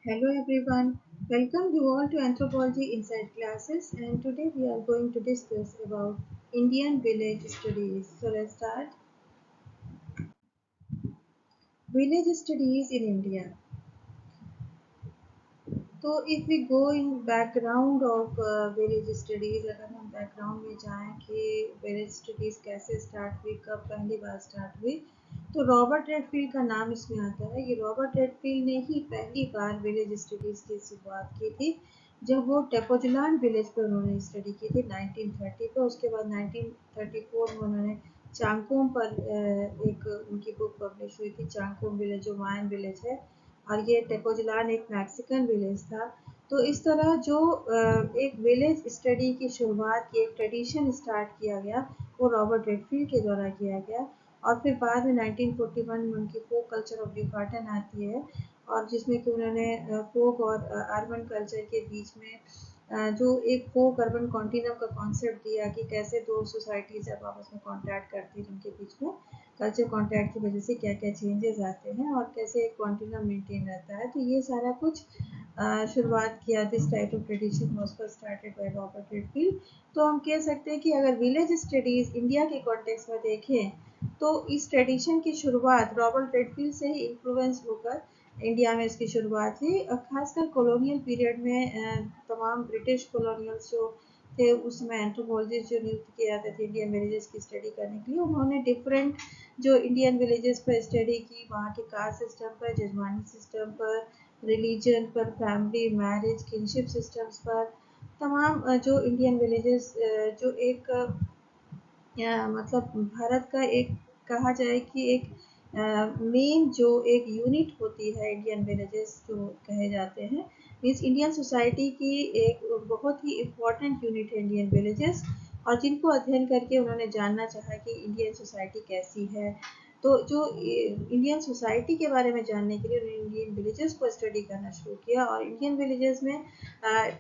Hello everyone, welcome you all to Anthropology Inside Classes, and today we are going to discuss about Indian village studies. So let's start. Village studies in India. तो if we go in background of village studies, अगर हम background में जाएं कि village studies कैसे start हुई, कब पहली बार स्टार्ट हुई, तो रॉबर्ट रेडफील्ड का नाम इसमें आता है। ये रॉबर्ट रेडफील्ड ने ही पहली बार विलेज स्टडीज़ की शुरुआत की थी जब वो टेपोजुलान विलेज पर उन्होंने स्टडी की थी 1930 पर। उसके बाद 1934 में उन्होंने चांगकोम पर एक उनकी बुक पब्लिश हुई थी, चांगकोम विलेज जो मायन विलेज है, और ये टेकोजलान एक मैक्सिकन विलेज था। तो इस तरह जो एक विलेज स्टडी की शुरुआत की एक ट्रेडिशन स्टार्ट किया गया, वो रॉबर्ट रेडफील्ड के द्वारा किया गया। और फिर बाद में 1941 में उनकी फोक कल्चर ऑफ ड्यूकाटन आती है, और जिसमें कि उन्होंने फोक और अर्बन कल्चर के बीच में जो एक फोक अर्बन कॉन्टिनम का कॉन्सेप्ट दिया कि कैसे दो सोसाइटीज जब आपस में कॉन्टैक्ट करती हैं, उनके बीच में कल्चर कॉन्टैक्ट की वजह से क्या क्या चेंजेस आते हैं और कैसे एक कॉन्टिन्यूम मेंटेन रहता है। तो ये सारा कुछ शुरुआत किया, this type of tradition was first started by Robert Redfield. तो हम कह सकते हैं कि अगर विलेज स्टडीज़ इंडिया के कॉन्टेक्स्ट में देखें तो इस ट्रेडिशन की शुरुआत रॉबर्ट रेडफील्ड से ही इन्फ्लुएंस होकर इंडिया में इसकी शुरुआत हुई, और खासकर कॉलोनियल पीरियड में तमाम ब्रिटिश कॉलोनियल्स जो थे उसमें एंथ्रोपोलॉजिस्ट जो नियुक्त किए जाते थे इंडियन विलेजेस की स्टडी करने के लिए, उन्होंने डिफरेंट जो इंडियन विलेजेस पर स्टडी की, वहाँ के कास्ट सिस्टम पर, जजमानी सिस्टम पर, रिलीजन पर, फैमिली मैरिज किनशिप सिस्टम्स पर, तमाम जो इंडियन विलेजेस जो एक मतलब भारत का एक कहा जाए कि एक मेन जो एक यूनिट होती है इंडियन विलेजेस जो कहे जाते हैं, मीन्स इंडियन सोसाइटी की एक बहुत ही इम्पोर्टेंट यूनिट है इंडियन विलेजेस। और जिनको अध्ययन करके उन्होंने जानना चाहा कि इंडियन सोसाइटी कैसी है, तो जो इंडियन सोसाइटी के बारे में जानने के लिए उन्होंने इंडियन विलेजेस को स्टडी करना शुरू किया। और इंडियन विलेजेस में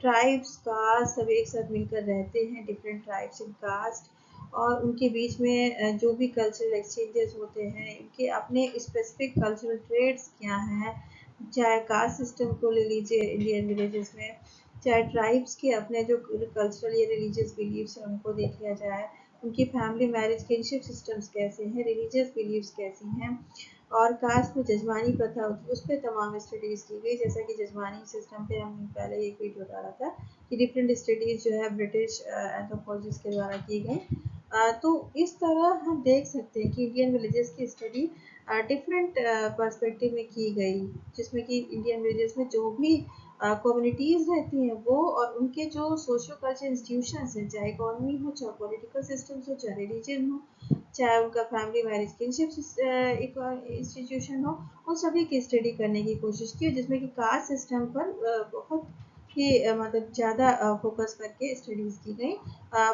ट्राइब्स कास्ट सब एक साथ मिलकर रहते हैं, डिफरेंट ट्राइब्स इन कास्ट, और उनके बीच में जो भी कल्चरल एक्सचेंजेस होते हैं, इनके अपने स्पेसिफिक कल्चरल ट्रेड्स क्या हैं, चाहे कास्ट सिस्टम को ले लीजिए इंडियन विलेजेस में, चाहे ट्राइब्स के अपने जो कल्चरल या रिलीजियस बिलीव्स हैं उनको देख लिया जाए, उनकी फैमिली मैरिज किनशिप सिस्टम्स कैसे हैं, रिलीजियस बिलीव्स कैसी हैं, और कास्ट में जजमानी प्रथा होती है उस पर तमाम स्टडीज़ की गई। जैसा कि जजमानी सिस्टम पे हमने पहले एक वीडियो डाला था कि डिफरेंट स्टडीज़ जो है ब्रिटिश एंथ्रोपोलॉजिस्ट के द्वारा की गई। तो इस तरह हम देख सकते हैं कि इंडियन विलेजेस की स्टडी डिफरेंट पर्सपेक्टिव में की गई, जिसमें कि इंडियन विलेजेस में जो भी कम्युनिटीज़ रहती हैं वो, और उनके जो सोशो कल्चर इंस्टीट्यूशंस हैं, चाहे इकोनॉमी हो, चाहे पॉलिटिकल सिस्टम्स हो, चाहे रिलीजन हो, चाहे उनका फैमिली मैरिज किनशिप इंस्टीट्यूशन हो, उन सभी की स्टडी करने की कोशिश की, जिसमें कि कास्ट सिस्टम पर बहुत ही मतलब ज़्यादा फोकस करके स्टडीज़ की गई,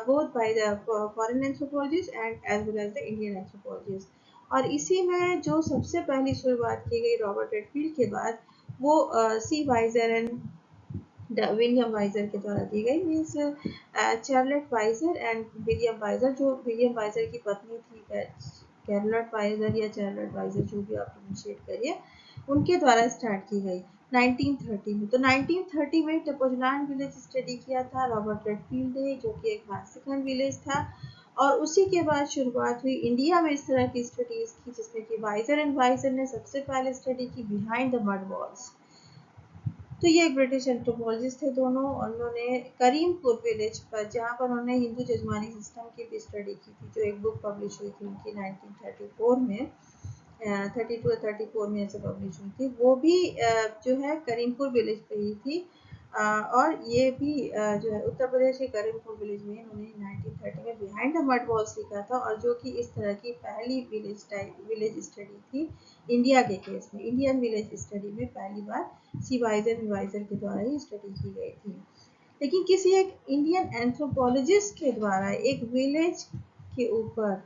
both by the foreign anthropologists and as well as the Indian anthropologists। और इसी में जो सबसे पहली शुरुआत की गई रॉबर्ट रेडफील्ड के बाद, वो C Wiser and William Wiser के द्वारा दी गई, means Charlotte Wiser and William Wiser, जो विलियम वाइजर की पत्नी थी कैरोलेट वाइजर या चार्लेट वाइजर, जो भी आप प्रोनाउंशिएट करिए, उनके द्वारा स्टार्ट की गई 1930 में। तो 1930 में टपोजलान विलेज स्टडी किया था रॉबर्ट रेडफील्ड ने, जो कि एक मैक्सिकन विलेज था, और उसी के बाद शुरुआत हुई इंडिया में इस तरह की स्टडीज़ की, जिसमें कि वाइजर एंड वाइजर ने सबसे पहले स्टडी की बिहाइंड द मड वॉल्स। तो ये एक ब्रिटिश एंथ्रोपोलॉजिस्ट थे दोनों, और उन्होंने करीमपुर विलेज पर, जहाँ पर उन्होंने हिंदू जजमानी सिस्टम की भी स्टडी की थी, जो एक बुक पब्लिश हुई थी उनकी 1934 में, 32 या 34 में ऐसे पब्लिश हुई थी, वो भी जो है करीमपुर विलेज पे ही थी। और ये भी जो है उत्तर प्रदेश के करीमपुर विलेज में इन्होंने 1930 में बिहाइंड द मड वॉल्स लिखा था, और जो कि इस तरह की पहली विलेज स्टडी थी इंडिया के केस में। इंडियन विलेज स्टडी में पहली बार सी वाइजर एंड वाइजर के द्वारा ही स्टडी की गई थी। लेकिन किसी एक इंडियन एंथ्रोपोलॉजिस्ट के द्वारा एक विलेज के ऊपर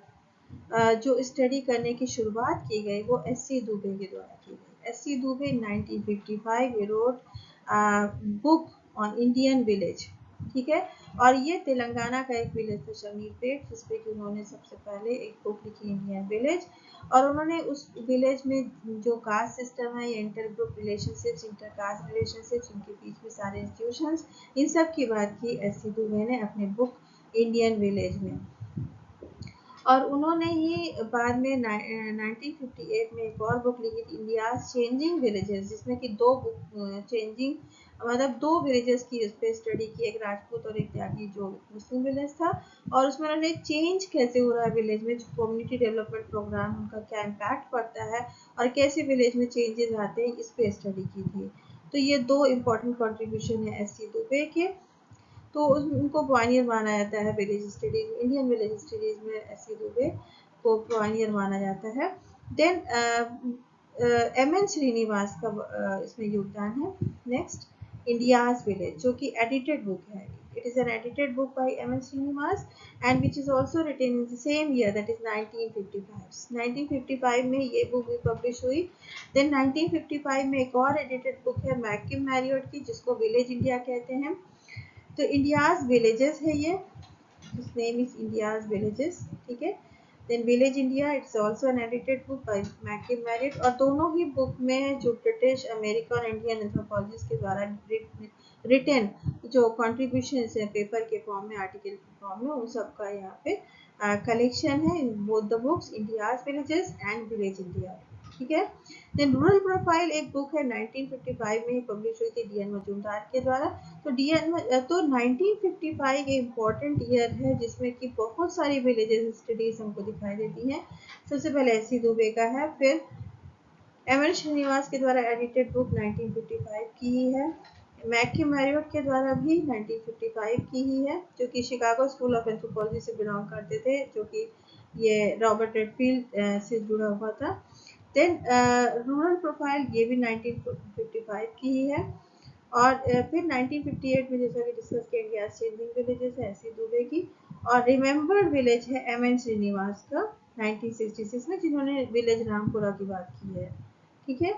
जो स्टडी करने की शुरुआत की गई, वो एस सी दुबे के द्वारा की गई। S C Dubey 1955 he wrote a book on Indian village, ठीक है। और ये तेलंगाना का एक विलेज था शमीरपेट, जिसपे कि उन्होंने सबसे पहले एक बुक लिखी इंडियन विलेज। और उन्होंने उस विलेज में जो कास्ट सिस्टम है, inter group relationships, inter caste relationships, उनके बीच में सारे इंस्टीट्यूशंस, इन सब की बात की एस सी दुबे ने अपने बुक इंडियन विलेज में। और उन्होंने ही बाद में 1958 में एक और बुक लिखी थी, इंडिया चेंजिंग विलेजेस, जिसमें कि दो बुक चेंजिंग मतलब दो विलेजेस की उस पर स्टडी की, एक राजपूत और एक त्यागी जो मुस्लिम विलेज था। और उसमें उन्होंने चेंज कैसे हो रहा है विलेज में, कम्युनिटी डेवलपमेंट प्रोग्राम उनका क्या इम्पैक्ट पड़ता है और कैसे विलेज में चेंजेस आते हैं, इस पे स्टडी की थी। तो ये दो इम्पोर्टेंट कंट्रीब्यूशन है एस सी दुबे के। तो उनको पॉइनियर माना जाता है village studies, Indian village studies में एस सी दुबे को पॉइनियर माना जाता है। देन एम एन श्रीनिवास का इसमें योगदान है। नेक्स्ट, इंडियाज विलेज, जो कि एडिटेड बुक है। It is an edited book by M N Srinivas and which is also written in the same year, that is 1955। 1955 में ये बुक भी पब्लिश हुई। देन 1955 में एक और एडिटेड बुक है मैकिम मैरियट की, जिसको विलेज इंडिया कहते हैं। तो इंडियाज विलेजेस है ये, this name is India's villages, ठीक है। Then village India, it's also an edited book by McKim Marriott. और दोनों ही बुक में जो ब्रिटिश, अमेरिकन और इंडियन एंथ्रोपोलॉजिस्ट के द्वारा रिटन जो कॉन्ट्रीब्यूशन है पेपर के फॉर्म में, आर्टिकल के फॉर्म में, उन सब का यहाँ पे कलेक्शन है in both the books, India's villages and village India, ठीक है। देन रूरल प्रोफाइल एक बुक है 1955 में पब्लिश हुई थी डीएन मजूमदार के द्वारा। तो 1955 एक इम्पॉर्टेंट ईयर है जिसमें कि बहुत सारी विलेजेस स्टडीज हमको दिखाई देती हैं। सबसे पहले एस सी दुबे का है, फिर एम एन श्रीनिवास के द्वारा एडिटेड बुक 1955 की ही है, मैक्यू मैरियट के द्वारा भी 1955 की ही है, जो कि शिकागो स्कूल ऑफ एंथ्रोपोलॉजी से बिलोंग करते थे, जो कि ये रॉबर्ट रेडफील्ड से जुड़ा हुआ था। देन रूरल प्रोफाइल ये भी 1955 की ही है। और फिर 1958 में जैसा कि डिस्कस किया गया चेंजिंग विलेजेस है ऐसी दुबे की। और रिमेम्बर्ड विलेज है एम एन श्रीनिवास का 1966 में, जिन्होंने विलेज रामपुरा की बात की है, ठीक है,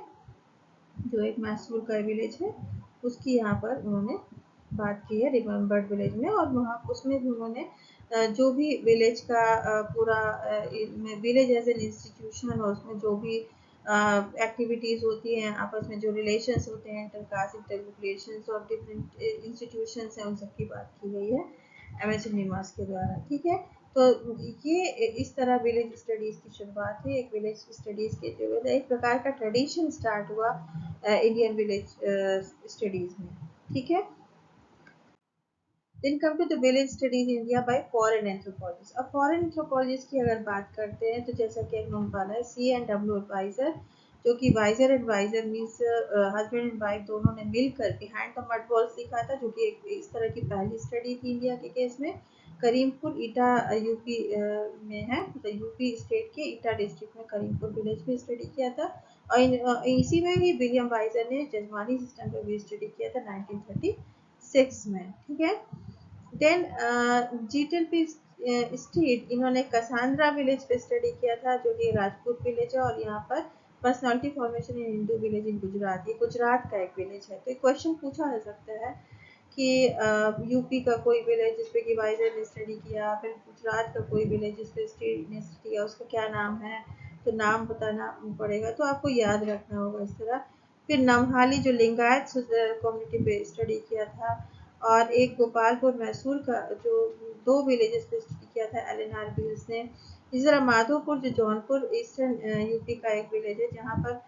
जो एक मैसूर का विलेज है, उसकी यहाँ पर उन्होंने बात की है रिमेम्बर्ड विलेज में। और वहाँ उसमें भी उन्होंने जो भी विलेज का पूरा विलेज एज एन इंस्टीट्यूशन और उसमें जो भी एक्टिविटीज होती हैं, आपस में जो रिलेशंस होते हैं, इंटरकास्ट इंटर रिलेशंस और डिफरेंट इंस्टीट्यूशंस हैं, उन सब की बात की गई है एम एस श्रीनिवास के द्वारा, ठीक है। तो ये इस तरह विलेज स्टडीज की शुरुआत हुई, एक विलेज स्टडीज के जो एक प्रकार का ट्रेडिशन स्टार्ट हुआ इंडियन विलेज स्टडीज में, ठीक है। Then come to the village studies in India by foreign anthropologists. अब foreign anthropologists की अगर बात करते हैं तो जैसा कि एक नोन वाला है सी एंड डब्ल्यू एडवाइजर, जो कि Wiser adviser means husband and wife दोनों ने मिलकर बिहाइंड द मड वॉल्स लिखा था, जो कि एक इस तरह की पहली स्टडी थी इंडिया के केस में। करीमपुर ईटा यूपी में है, तो यूपी स्टेट के ईटा डिस्ट्रिक्ट में करीमपुर विलेज में स्टडी किया था। और इसी में ही विलियम वाइजर ने जजमानी सिस्टम पर भी स्टडी किया था 1936 में, ठीक है। देन जीटल पी स्ट्रीट, इन्होंने कसांद्रा विलेज पे स्टडी किया था, जो कि राजपूत विलेज है। और यहाँ पर personality formation in Hindu village in Gujarat, ये गुजरात का एक विलेज है। तो एक क्वेश्चन पूछा जा सकता है कि यूपी का कोई विलेज जिसपे कि वाइजर ने स्टडी किया, फिर गुजरात का कोई विलेज जिसपे स्टेट ने स्टडी किया, उसका क्या नाम है, तो नाम बताना पड़ेगा, तो आपको याद रखना होगा इस तरह। फिर नमहाली जो लिंगायत कम्युनिटी पे स्टडी किया था। और एक गोपालपुर मैसूर का जो दो विलेजेस पे स्टडी किया था एल आर बिल्स ने। इसी तरह माधोपुर जो जौनपुर ईस्टर्न यूपी का एक विलेज है, जहाँ पर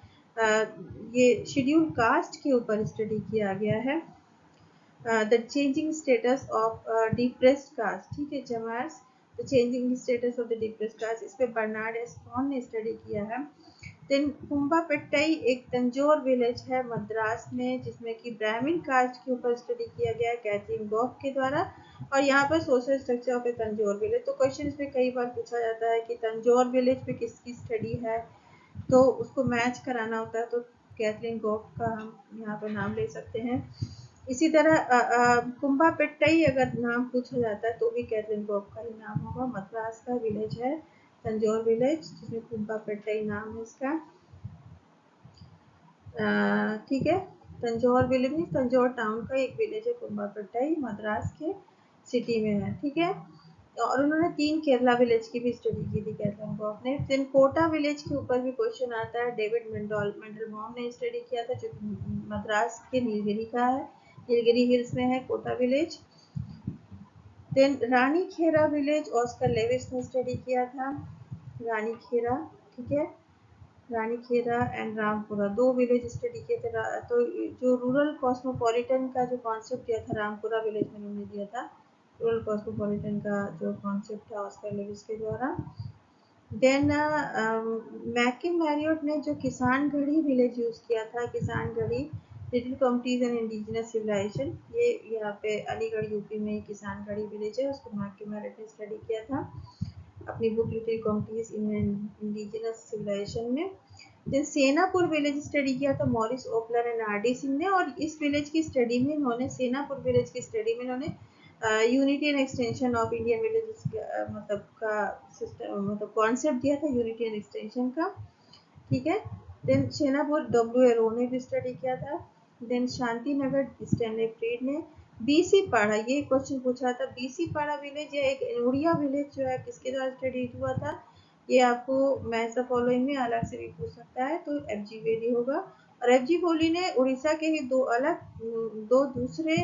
ये शेड्यूल कास्ट के ऊपर स्टडी किया गया है, the changing status of depressed caste, ठीक है, जमार्स the changing status of the depressed caste, इस पे बर्नार्ड एस्कॉन ने स्टडी किया है। देन कुंभापेट्टाई एक तंजौर विलेज है मद्रास में, जिसमें कि ब्राह्मण कास्ट के ऊपर स्टडी किया गया है कैथरीन गॉफ के द्वारा। और यहाँ पर social structure of A Tanjore village, तो क्वेश्चन इसमें कई बार पूछा जाता है कि तंजौर विलेज पे किसकी स्टडी है, तो उसको मैच कराना होता है, तो कैथरीन गॉफ का हम यहाँ पर नाम ले सकते हैं। इसी तरह कुंभापेट्टाई अगर नाम पूछा जाता है तो भी कैथरीन गॉफ का ही नाम होगा। मद्रास का विलेज है तंजौर विलेज, जिसमें कुंभापेट्टाई नाम है इसका, ठीक है। तंजौर विलेज में, तंजौर टाउन का एक विलेज है कुंभाकट्टाई, मद्रास के सिटी में है, ठीक है। और उन्होंने 3 केरला विलेज की भी स्टडी की थी कैथरीन कॉक ने। फिर कोटा विलेज के ऊपर भी क्वेश्चन आता है, डेविड मेंडलबॉम ने स्टडी किया था, जो मद्रास के नीलगिरी का है, नीलगिरी हिल्स में है कोटा विलेज। देन रानी खेरा विलेज ऑस्कर लेविस ने स्टडी किया था, रानी खेरा, ठीक है। रानी खेरा एंड रामपुरा 2 विलेज स्टडी किए थे। तो जो रूरल कॉस्मोपॉलिटन का जो कॉन्सेप्ट दिया था रामपुरा विलेज में उन्होंने दिया था, रूरल कॉस्मोपॉलिटन का जो कॉन्सेप्ट था ऑस्कर लेविस के द्वारा। देन मैकिम मैरियट ने जो किसान गढ़ी विलेज यूज किया था, Kishan Garhi little communities and indigenous civilisation, ये यहाँ पे अलीगढ़ यूपी में किसान गढ़ी विलेज है, उसको मैकिम मैरियट ने स्टडी किया था अपनी book little communities in indigenous civilisation में। देन सेनापुर विलेज स्टडी किया था Morris Opler and R D Singh ने, और इस विलेज की स्टडी में इन्होंने, सेनापुर विलेज की स्टडी में इन्होंने unity and extension of Indian villages मतलब का सिस्टम, मतलब कॉन्सेप्ट दिया था यूनिटी एंड एक्सटेंशन का, ठीक है। देन सेनापुर डब्ल्यू एरो ने भी स्टडी किया था। Then Shanti Nagar Stanley freed ने। बीसी पाड़ा, ये क्वेश्चन पूछा था, बीसी पाड़ा विलेज या एक एनोरिया विलेज जो है किसके द्वारा स्टडी हुआ था, ये आपको मैच द फॉलोइंग में अलग से भी पूछ सकता है, तो एफ जी वेली होगा। और एफ जी वेली ने उड़ीसा के ही दो दूसरे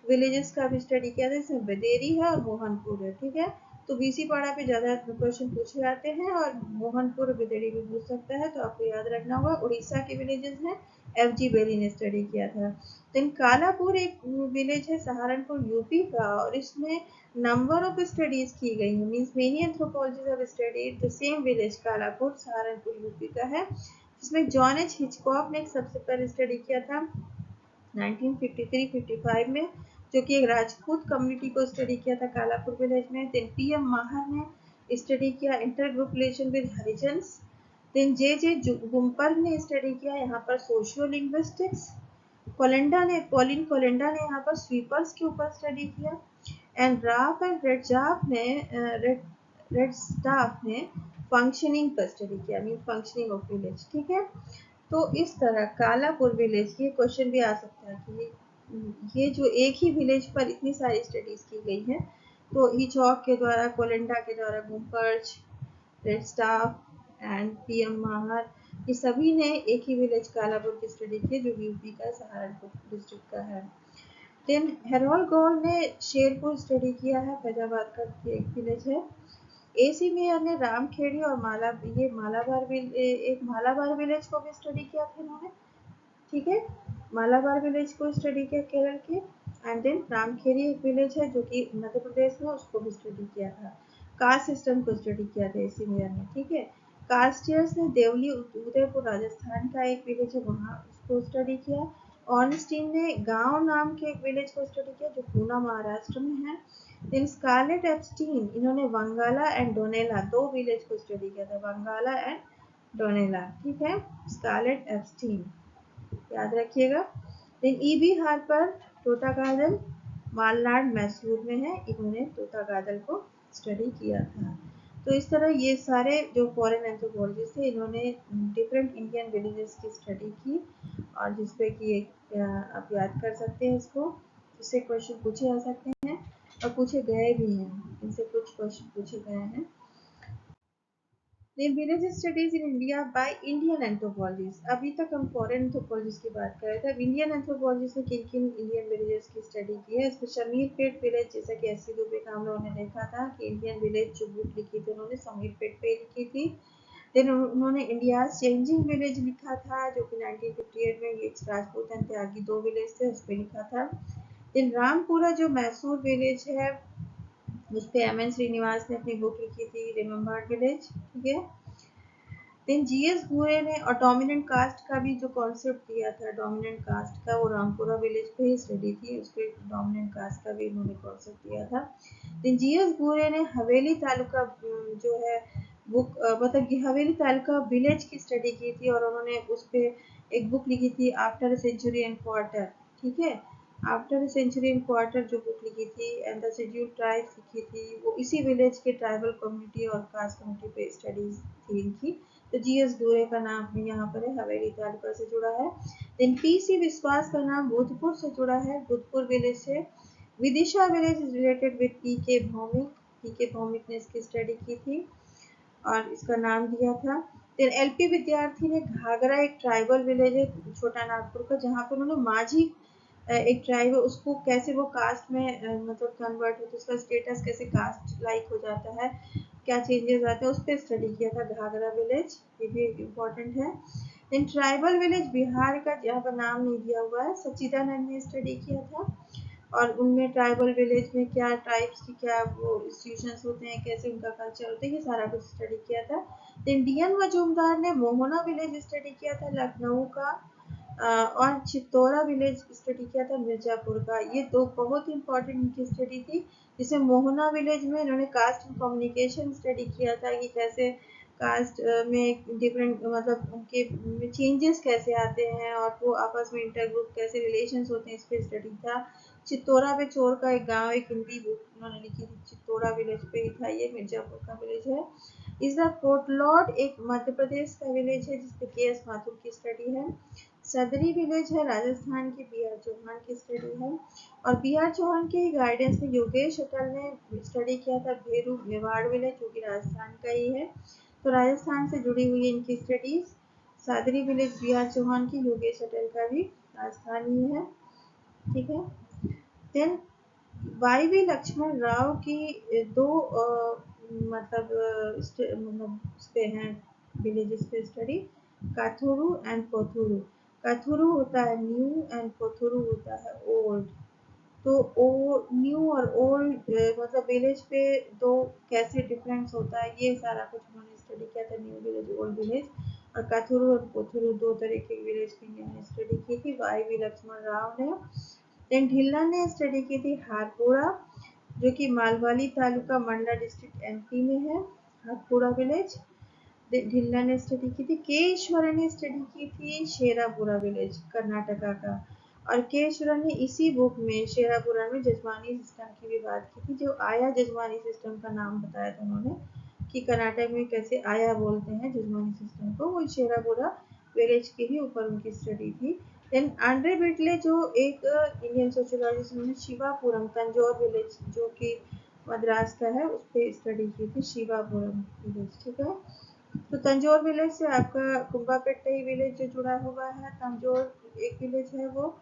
विलेजेस का भी स्टडी किया था, जिसमें बदेरी है और मोहनपुर है, ठीक है। तो बीसी पाड़ा पे ज्यादा क्वेश्चन पूछे जाते हैं, और मोहनपुर बिदेड़ी भी पूछ सकता है, तो आपको याद रखना होगा। उड़ीसा के विलेजेस हैं, एफ जी बेली ने स्टडी किया था। देन कालापुर एक विलेज है सहारनपुर यूपी का, और इसमें नंबर ऑफ स्टडीज की गई है, means many anthropologists have studied the same village Kalapur, Saharanpur UP का है, जिसमें जॉन एच हिचकॉक ने सबसे पहले स्टडी किया था 1953-55 में, जो कि एक राजपूत कम्युनिटी को स्टडी किया था कालापुर विलेज में। देन पीएम माहर ने स्टडी किया inter group relation with Harijans. Then J J Gumperz ने स्टडी किया यहाँ पर सोशियो लिंग्विस्टिक्स। पॉलिन कोलेंडा ने यहाँ पर स्वीपर्स के ऊपर स्टडी किया। And Ralph and red staff ने फंक्शनिंग पर स्टडी किया, मीन फंक्शनिंग ऑफ विलेज, ठीक है। तो इस तरह कालापुर विलेज, ये क्वेश्चन भी आ सकता है कि ये जो एक ही विलेज पर इतनी सारी स्टडीज की गई है, तो हिचॉक के द्वारा, कोलेंडा के द्वारा, गुम्पर्च, रेड स्टाफ एंड पीएम माहर, ये सभी ने एक ही विलेज कालापुर की स्टडी की, जो यूपी का सहारनपुर डिस्ट्रिक्ट का है। देन हेरोल्ड गोल्ड ने शेरपुर स्टडी किया है, फैजाबाद का एक विलेज है। एसी मेयर ने रामखेड़ी और मालाबार विलेज को भी स्टडी किया था इन्होंने, ठीक है। मालाबार विलेज को स्टडी किया केरल के। एंड देन रामखेड़ी एक विलेज है जो कि मध्य प्रदेश में, उसको भी स्टडी किया था। कास्ट सिस्टम को स्टडी किया था एसी मेयर ने, ठीक है। कास्टियर्स ने देवली उदयपुर राजस्थान का एक विलेज है, वहाँ उसको स्टडी किया। ऑर्नस्टीन ने गांव नाम के एक विलेज को स्टडी किया जो पूना महाराष्ट्र में है। देन स्कारलेट एप्स्टीन, इन्होंने वंगाला एंड डोनेला 2 विलेज को स्टडी किया था, वंगाला एंड डोनेला, ठीक है। स्कारलेट एप्स्टीन याद रखिएगा। देन ईबी हार्पर टोटा गार्डन मालनाड मैसूर में है, इन्होंने टोटा गार्डन को स्टडी किया था। तो इस तरह ये सारे जो फॉरेन एंथ्रोपोलॉजिस्ट थे, इन्होंने डिफरेंट इंडियन विलेजेस की स्टडी की, और जिसपे कि आप याद कर सकते हैं इसको, इससे क्वेश्चन पूछे जा सकते हैं और पूछे गए भी हैं, इनसे कुछ क्वेश्चन पूछे गए हैं। Village studies in India by Indian anthropologist, अभी तक हम फॉरेन एंथ्रोपोलॉजिस्ट की बात कर रहे थे, अब इंडियन एंथ्रोपोलॉजिस्ट ने किन किन इंडियन विलेजेस की स्टडी की है। इसमें शमीरपेट विलेज, जैसा कि एस सी दुबे का हम लोगों ने देखा था कि इंडियन विलेज जो बुक लिखी थी उन्होंने शमीरपेट पे लिखी थी। देन उन्होंने इंडिया चेंजिंग विलेज लिखा था, जो कि 1958 में, ये राजपूत एंड त्यागी 2 विलेज थे, उस पर लिखा था। देन रामपुरा जो मैसूर विलेज है, उस पर एम एन श्रीनिवास ने अपनी बुक लिखी थी रिमेम्बर्ड विलेज, ठीक है। देन जीएस घुरे ने और डोमिनेंट कास्ट का भी जो कॉन्सेप्ट दिया था, डोमिनेंट कास्ट का, वो रामपुरा विलेज पे ही स्टडी थी, उस पर डोमिनेंट कास्ट का भी उन्होंने कॉन्सेप्ट दिया था। देन जीएस घुरे ने हवेली तालुका जो है बुक, मतलब कि हवेली तालुका विलेज की स्टडी की थी, और उन्होंने उस पर एक बुक लिखी थी आफ्टर सेंचुरी एंड क्वार्टर, ठीक है। आफ्टर सेंचुरी एंड क्वार्टर जो बुक लिखी थी एंड द शेड्यूल ट्राइब्स लिखी थी, वो इसी विलेज के ट्राइबल कम्युनिटी और कास्ट कम्युनिटी पे स्टडीज थी इनकी। तो जीएस डोरे का नाम यहाँ पर है, हवेली तालुका से जुड़ा है। देन पीसी विश्वास का नाम भूतपुर से जुड़ा है, भूतपुर विलेज से। Vidisha village is related with P K Bhowmik, P K Bhowmik ने इसकी स्टडी की थी और इसका नाम दिया था। फिर एलपी विद्यार्थी ने घाघरा, एक ट्राइबल विलेज है छोटा नागपुर का, जहाँ पर उन्होंने माझी एक ट्राइब है, उसको कैसे वो कास्ट में मतलब कन्वर्ट होता है, उसका स्टेटस कैसे कास्ट लाइक हो जाता है, क्या चेंजेस आते हैं, उस पर स्टडी किया था घाघरा विलेज, ये भी इम्पोर्टेंट है। देन ट्राइबल विलेज बिहार का, जहाँ पर नाम नहीं दिया हुआ है, सच्चिदानंद ने स्टडी किया था और उनमें ट्राइबल विलेज में क्या ट्राइब्स की क्या वो इंस्टीट्यूशंस होते हैं, कैसे उनका कल्चर होता है, ये सारा कुछ स्टडी किया था। इंडियन मजूमदार ने मोहना विलेज स्टडी किया था लखनऊ का, और चित्तौरा विलेज स्टडी किया था मिर्जापुर का। ये दो बहुत इंपॉर्टेंट इनकी स्टडी थी, जिसमें मोहना विलेज में इन्होंने कास्ट एंड कम्युनिकेशन स्टडी किया था कि कैसे कास्ट में डिफरेंट मतलब उनके चेंजेस कैसे आते हैं और वो आपस में इंटर ग्रुप कैसे रिलेशंस होते हैं, इस पर स्टडी था। चित्तौरा पे चोर का एक गांव, एक हिंदी बुक उन्होंने लिखी थी, चित्तौरा विलेज पे ही था, ये मिर्जापुर का विलेज है। इसका कोटलॉड एक मध्य प्रदेश का विलेज है जिसपे के एस माथुर की स्टडी है। सदरी विलेज है राजस्थान की, बी आर चौहान की स्टडी है। और बी आर चौहान के गाइडेंस में योगेश अटल ने स्टडी किया था भेरू मेवाड़ विलेज, जो कि राजस्थान का ही है, तो राजस्थान से जुड़ी हुई है इनकी studies. Sadri village B R Chauhan की, योगेश अटल का भी राजस्थान ही है, ठीक है। Then Y V Lakshman Rao की दो मतलब उस पे हैं विलेजेस पे स्टडी, काथुरु एंड पोथुरु। काथुरु होता है न्यू एंड पोथुरु होता है ओल्ड। तो ओ न्यू और ओल्ड मतलब विलेज पे तो कैसे डिफरेंस होता है, ये सारा कुछ उन्होंने स्टडी किया था, न्यू विलेज ओल्ड विलेज। और काथुरु और पोथुरु दो तरह के विलेज की इन्होंने स्टडी की थी वाई वी लक्ष्मण राव ने। देन ढिल्लन ने स्टडी की थी हारपुरा, जो कि मालवाली तालुका मंडला डिस्ट्रिक्ट एमपी में है, हारपुरा विलेज। ढिल्लन ने स्टडी की थी। के ईश्वरन ने स्टडी की थी शेरापुरा विलेज कर्नाटका का। और के ईश्वरन ने इसी बुक में शेरापुरा में जजमानी सिस्टम की भी बात की थी, जो आया जजमानी सिस्टम का नाम बताया था उन्होंने कि कर्नाटक में कैसे आया बोलते हैं जजमानी सिस्टम को, वो शेरापुरा विलेज के ही ऊपर उनकी स्टडी थी। देन आंड्रे बिटले जो एक इंडियन सोशियोलॉजिस्ट, उन्होंने शिवापुरम तंजौर विलेज जो कि मद्रास का है उस पर स्टडी की थी, शिवापुरम विलेज, ठीक है। तो तंजौर विलेज से आपका कुंभापेट्टई विलेज जो जुड़ा हुआ है, तंजौर एक विलेज है वो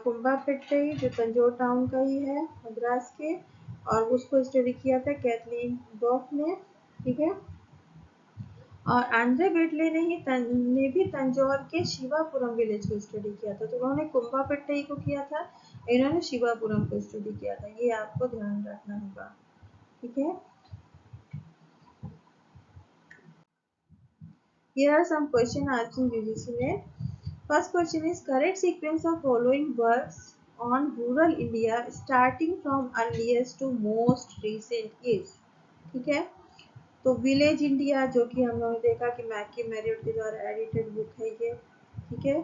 कुंभापेट्टई, जो तंजौर टाउन का ही है मद्रास के, और उसको स्टडी किया था कैथलीन गॉफ ने, ठीक है। और आंध्रे बेटले ने भी तंजौर के शिवापुरम विलेज को स्टडी किया था, तो उन्होंने कुंभापेट्टई को किया था, इन्होंने शिवापुरम को स्टडी किया था, ये आपको ध्यान रखना होगा, ठीक है। Here are some question asking UGC ने। First question is correct sequence of following works on rural India starting from earliest to most recent is, ठीक है। तो विलेज इंडिया जो कि हम लोगों ने देखा कि मैकी मैरियट के द्वारा एडिटेड बुक है ये, ठीक है।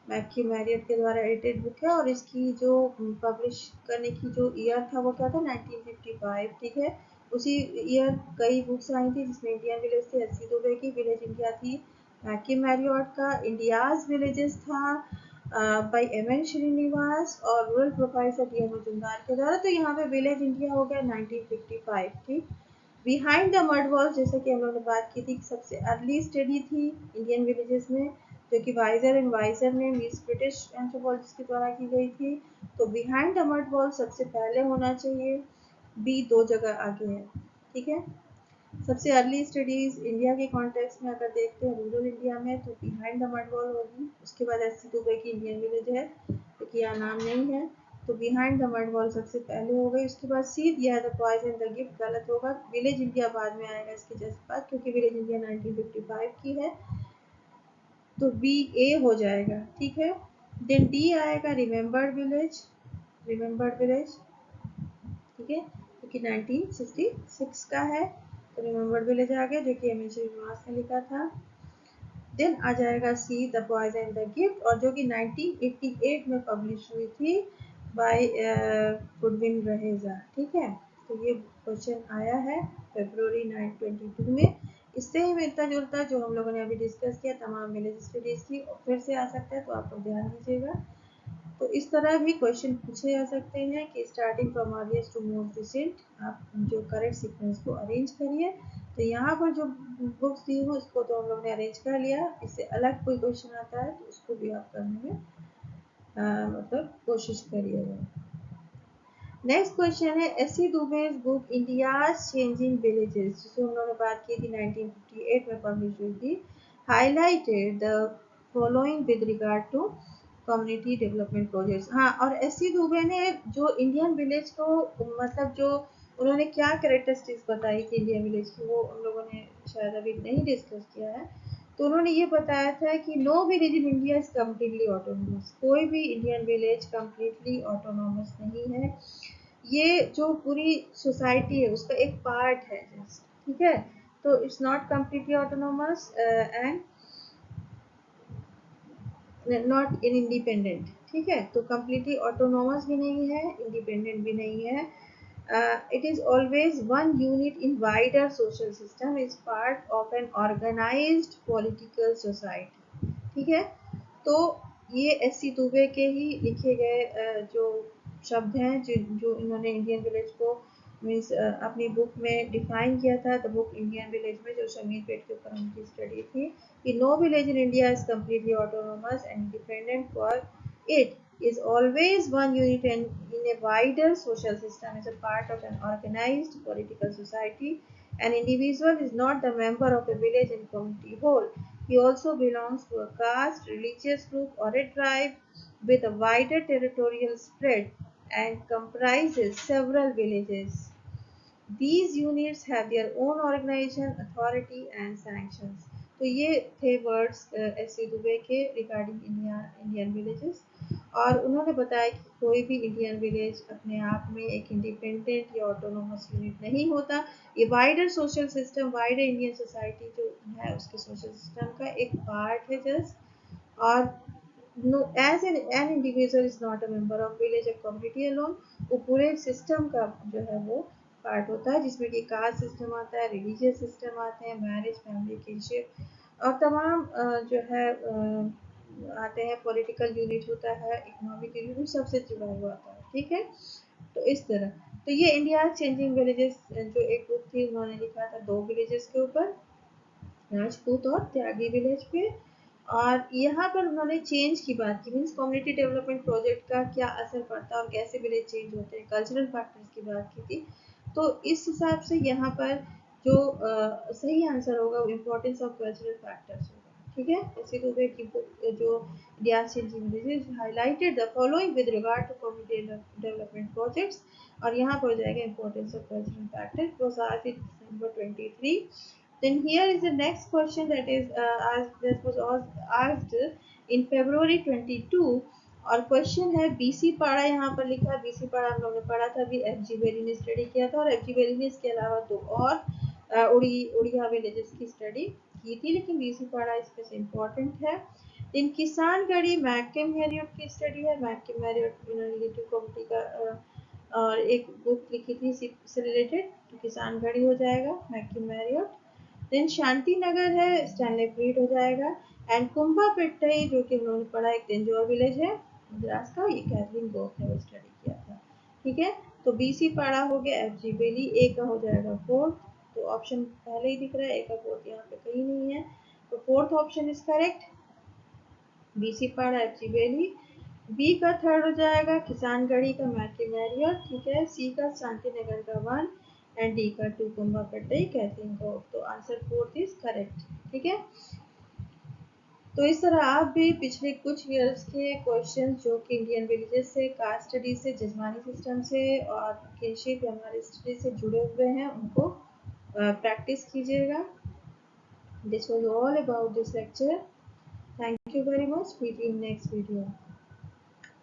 मैकी मैरियट के द्वारा एडिटेड बुक है और इसकी जो पब्लिश करने की जो ईयर था वो क्या था 1955, ठीक है। उसी ईयर कई बुक्स आई थी जिसमें इंडियन विलेज थी, एस सी दुबे की, विलेज इंडिया थी मैकी मैरियट का, इंडियाज विलेजेस था बाई एम एन श्रीनिवास, और rural profiles of D M Majumdar के द्वारा। तो यहाँ पे विलेज इंडिया हो गया 1955, ठीक। बिहाइंड द मड वॉल्स, जैसे कि हम लोगों ने बात की थी, सबसे अर्ली स्टडी थी इंडियन विलेजेस में, जो कि वाइजर एंड वाइजर ने मिस ब्रिटिश एंथ्रोपोलॉजिस्ट के द्वारा की गई थी। तो बिहाइंड द मड वॉल सबसे पहले होना चाहिए, बी दो जगह आगे है, ठीक है। सबसे अर्ली स्टडीज इंडिया के कॉन्टेक्स्ट में अगर देखते हैं रूरल इंडिया में, तो बिहाइंड द मड वॉल होगी, उसके बाद एस सी दुबे की इंडियन विलेज है, क्योंकि यहाँ नाम नहीं है, तो बिहाइंड द मड वॉल सबसे पहले हो गई। उसके बाद सी दिया है द पॉइजन द गिफ्ट, गलत होगा, विलेज इंडिया बाद में आएगा इसके जस्ट बाद, क्योंकि विलेज इंडिया 1955 की है, तो बी ए हो जाएगा, ठीक है। देन डी आएगा रिमेम्बर्ड विलेज, रिमेम्बर्ड विलेज, ठीक है, क्योंकि 1966 का है, तो रिमेम्बर्ड विलेज आ गया, जो कि एम एन श्रीनिवास ने लिखा था। देन आ जाएगा see the boys and the gift, और जो कि 1988 में पब्लिश हुई थी बाय गुडविन रहेजा, ठीक है। तो ये क्वेश्चन आया है फरवरी 9 22 में, इससे ही मिलता जुलता जो हम लोगों ने अभी डिस्कस किया तमाम विलेज स्टडीज की फिर से आ सकता है, तो आप लोग ध्यान दीजिएगा। तो इस तरह भी क्वेश्चन पूछे जा सकते हैं कि starting from earliest to most recent आप जो करेक्ट सीक्वेंस को अरेंज करिए। तो यहाँ पर जो बुक्स दी हुई उसको तो हम लोग ने अरेंज कर लिया, इससे अलग कोई क्वेश्चन आता है तो उसको भी आप करने में मतलब कोशिश करिएगा। नेक्स्ट क्वेश्चन है A C Dube's book India's changing villages, जिसको हम लोगों ने बात की थी 1958 में पब्लिश हुई थी, highlighted the following with regard to community development projects. हाँ, और एसी दुबे ने जो इंडियन विलेज को मतलब जो उन्होंने क्या कैरेक्टरिस्टिक्स बताई थी इंडियन विलेज की, वो हम लोगों ने शायद अभी नहीं डिस्कस किया है। तो उन्होंने ये बताया था कि no village in India is completely autonomous, कोई भी इंडियन विलेज कम्प्लीटली ऑटोनोमस नहीं है, ये जो पूरी सोसाइटी है उसका एक पार्ट है जस्ट, ठीक है। तो it's not completely autonomous and not in independent, ठीक है। तो कम्प्लीटली ऑटोनोमस भी नहीं है, इंडिपेंडेंट भी नहीं है। It is always one unit in wider social system, is part of an organized political society, ठीक है। तो ये एस सी दुबे के ही लिखे गए जो शब्द हैं जो इन्होंने इंडियन विलेज को मीन्स अपनी बुक में डिफाइन किया था। द बुक इंडियन विलेज में जो शमीर पेट के ऊपर उनकी स्टडी थी कि no village in India is completely autonomous and independent, for it is always one unit in a wider social system, is a part of an organized political society. An individual is not the member of a village and community whole. He also belongs to a caste, religious group, or a tribe with a wider territorial spread and comprises several villages. These units have their own organization, authority and sanctions. तो ये थे words S C Dubey के regarding Indian villages. और उन्होंने बताया कि कोई भी इंडियन विलेज अपने आप में एक इंडिपेंडेंट या ऑटोनोमस यूनिट नहीं होता, ये wider social system, wider Indian society जो है उसके सोशल सिस्टम का एक पार्ट है जस्ट। और no, as an individual is not a member of village or community alone, वो पूरे सिस्टम का जो है वो पार्ट होता है, जिसमें कि कास्ट सिस्टम आता है, रिलीजियस सिस्टम आते हैं, मैरिज, फैमिली, किनशिप और तमाम जो है आते हैं, पॉलिटिकल यूनिट होता है, इकोनॉमिक यूनिट, सबसे जुड़ा हुआ आता है, ठीक है। तो इस तरह तो ये इंडिया चेंजिंग विलेजेस जो एक बुक थी उन्होंने लिखा था दो विलेजेस के ऊपर, राजपूत और त्यागी विलेज पे। और यहाँ पर उन्होंने चेंज की बात की, मीन्स कम्युनिटी डेवलपमेंट प्रोजेक्ट का क्या असर पड़ता है और कैसे विलेज चेंज होते हैं, कल्चरल फैक्टर्स की बात की थी। तो इस हिसाब से यहाँ पर जो सही आंसर होगा वो इम्पोर्टेंस ऑफ कल्चरल फैक्टर्स होगा, ठीक है। इसी दुबे की बुक जो India changing villages highlighted the following with regard to community development projects. और यहाँ पर हो जाएगा importance of cultural factor, was asked in December 23। Then here is the next question that is that was asked in February 22। और question है BC पाड़ा, यहाँ पर लिखा है बीसी पाड़ा हम लोगों ने पढ़ा था अभी, एफ जी बेरी ने स्टडी किया था, और एफ जी बेरी ने इसके अलावा दो और उड़िया विलेजेस की स्टडी की थी, लेकिन बीसी पाड़ा इसमें से इम्पोर्टेंट है। इन किसानगढ़ी मैककेम हैरियट की स्टडी है, मैककेम हैरियट रिलेटिव कम्युनिटी का और एक बुक लिखी थी से रिलेटेड, तो किसानगढ़ी हो जाएगा मैककेम हैरियट। देन शांति नगर है, स्टैनले ब्रीड हो जाएगा। एंड कुंभा पेट्टई जो कि हम लोगों ने पढ़ा एक तेंजोर विलेज है मद्रास का, ये कैथरीन गोख ने स्टडी किया था, ठीक है। तो बीसी पाड़ा हो गया, एफ जी बेली, ए का हो जाएगा फोर्थ। तो ऑप्शन पहले ही दिख रहा है, ए का फोर्थ यहाँ पे कहीं नहीं है, तो fourth option is correct, BC पाड़ा, एफ जी बेली। बी का थर्ड हो जाएगा किसानगढ़ी का मैक्यूमेरिया, ठीक है। सी का शांतिनगर का वन एंड डी का टू कुंभा पट्टई कैथरीन को, तो आंसर फोर्थ इज करेक्ट, ठीक है। तो इस तरह आप भी पिछले कुछ ईयर्स के क्वेश्चन जो कि इंडियन विलेजेस से, कास्ट स्टडी से, जजमानी सिस्टम से और किनशिप या हमारे स्टडी से जुड़े हुए हैं उनको प्रैक्टिस कीजिएगा। This was all about this lecture. Thank you very much, meet you in next video.